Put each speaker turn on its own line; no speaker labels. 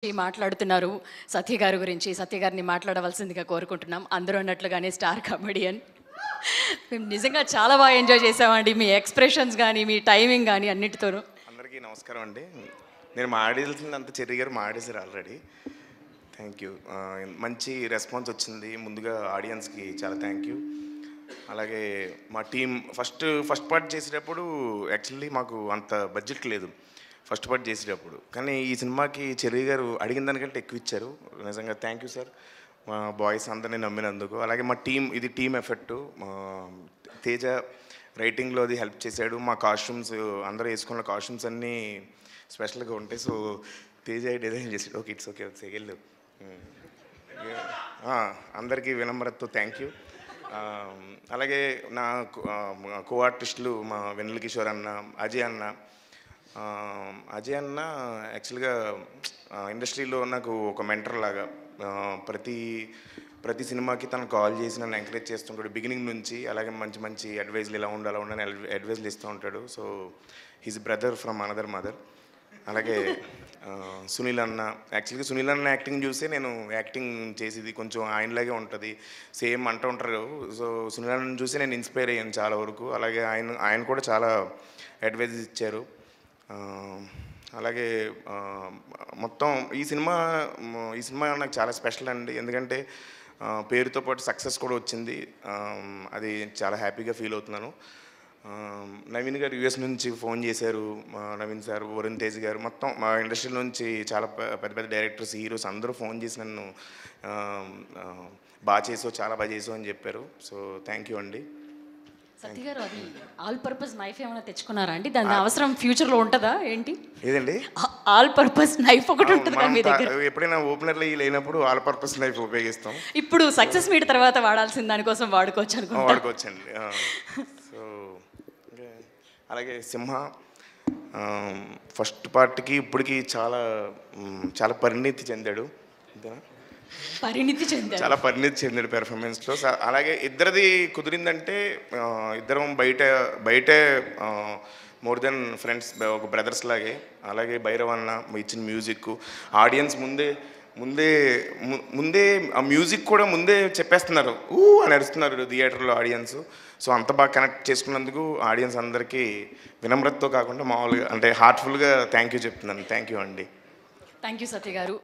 మాట్లాడుతున్నారు సత్య గారి గురించి. సత్య గారిని మాట్లాడవలసిందిగా కోరుకుంటున్నాం. అందరూ అన్నట్లుగానే స్టార్ కమెడియన్. మేము నిజంగా చాలా బాగా ఎంజాయ్ చేసామండి. మీ ఎక్స్ప్రెషన్స్ కానీ, మీ టైమింగ్ కానీ అన్నిటితోనూ.
అందరికీ నమస్కారం అండి. నేను మాడేసిందంతా చెర్రీ గారు మాడేశారు ఆల్రెడీ. Thank you. మంచి రెస్పాన్స్ వచ్చింది. ముందుగా ఆడియన్స్కి చాలా థ్యాంక్ యూ. అలాగే మా టీం ఫస్ట్ పార్ట్ చేసేటప్పుడు యాక్చువల్లీ మాకు అంత బడ్జెట్ లేదు ఫస్ట్ పార్ట్ చేసేటప్పుడు. కానీ ఈ సినిమాకి చెర్రీ గారు అడిగిన దానికంటే ఎక్కువ ఇచ్చారు. నిజంగా థ్యాంక్ యూ సార్. మా బాయ్స్ అందరినీ నమ్మినందుకు. అలాగే మా టీం, ఇది టీం ఎఫెక్టు. తేజ రైటింగ్లో అది హెల్ప్ చేశాడు. మా కాస్ట్యూమ్స్ అందరూ వేసుకున్న కాస్ట్యూమ్స్ అన్నీ స్పెషల్గా ఉంటాయి. సో తేజ డిజైన్ చేసాడు. ఓకే, ఇట్స్ ఓకే, ఓకే వెళ్ళు. అందరికీ వినమ్రతతో థ్యాంక్ యూ. అలాగే నా కో ఆర్టిస్టులు మా వెన్నెల కిషోర్ అన్న, అజయ్ అన్న. అజయ్ అన్న యాక్చువల్గా ఇండస్ట్రీలో నాకు ఒక మెంటర్ లాగా. ప్రతి సినిమాకి తను కాల్ చేసి నన్ను ఎంకరేజ్ చేస్తుంటాడు బిగినింగ్ నుంచి. అలాగే మంచి మంచి అడ్వైజ్లు ఇలా ఉండాలి ఉండని అడ్వైజ్లు ఇస్తూ ఉంటాడు. So he's brother from another mother. అలాగే సునీల్ అన్న, యాక్చువల్గా సునీల్ అన్న యాక్టింగ్ చూసే నేను యాక్టింగ్ చేసేది కొంచెం ఆయనలాగే ఉంటుంది, సేమ్ అంటూ ఉంటారు. సో సునీల్ అన్న చూసి నేను ఇన్స్పైర్ అయ్యాను చాలా వరకు. అలాగే ఆయన కూడా చాలా అడ్వైజెస్ ఇచ్చారు. అలాగే మొత్తం ఈ సినిమా నాకు చాలా స్పెషల్ అండి. ఎందుకంటే పేరుతో పాటు సక్సెస్ కూడా వచ్చింది. అది చాలా హ్యాపీగా ఫీల్ అవుతున్నాను. నవీన్ గారు యూఎస్ నుంచి ఫోన్ చేశారు. నవీన్ సార్, వరుణ్ తేజ్ గారు, మొత్తం మా ఇండస్ట్రీ నుంచి చాలా పెద్ద పెద్ద డైరెక్టర్స్, హీరోస్ అందరూ ఫోన్ చేసి నన్ను చాలా బాగా చేసావు అని చెప్పారు. సో థ్యాంక్ యూ అండి.
సత్య గారు, అది ఆల్ పర్పస్ నైఫ్ ఏమైనా తెచ్చుకున్నారా అండి? దాని అవసరం ఫ్యూచర్లో ఉంటుందా ఏంటి?
ఏదండి?
ఆల్ పర్పస్ నైఫ్ ఒకటి ఉంటుంది కదా మీ దగ్గర?
ఎప్పుడైనా ఓపెనర్లో లేనప్పుడు ఆల్ పర్పస్ నైఫ్ ఉపయోగిస్తాం.
ఇప్పుడు సక్సెస్ మీట్ తర్వాత వాడాల్సిన దానికోసం వాడుకోవచ్చు అనుకుంటా.
వాడుకోవచ్చండి. సో అలాగే సింహ ఫస్ట్ పార్ట్కి ఇప్పటికి చాలా పరిణితి చెందాడు. చాలా పరిణితి చెందాడు పెర్ఫార్మెన్స్లో. అలాగే ఇద్దరిది కుదిరిందంటే ఇద్దరం బయటే మోర్ దెన్ ఫ్రెండ్స్, ఒక బ్రదర్స్ లాగే. అలాగే భైరవ్ అన్న ఇచ్చిన మ్యూజిక్, ఆడియన్స్ ముందే ఆ మ్యూజిక్ కూడా ముందే చెప్పేస్తున్నారు, అని అరుస్తున్నారు థియేటర్లో ఆడియన్స్. సో అంత బాగా కనెక్ట్ చేసుకున్నందుకు ఆడియన్స్ అందరికీ వినమ్రతతో కాకుండా మామూలుగా అంటే హార్ట్ఫుల్గా థ్యాంక్ యూ చెప్తున్నాను. థ్యాంక్ యూ అండి.
థ్యాంక్ యూ సత్య గారు.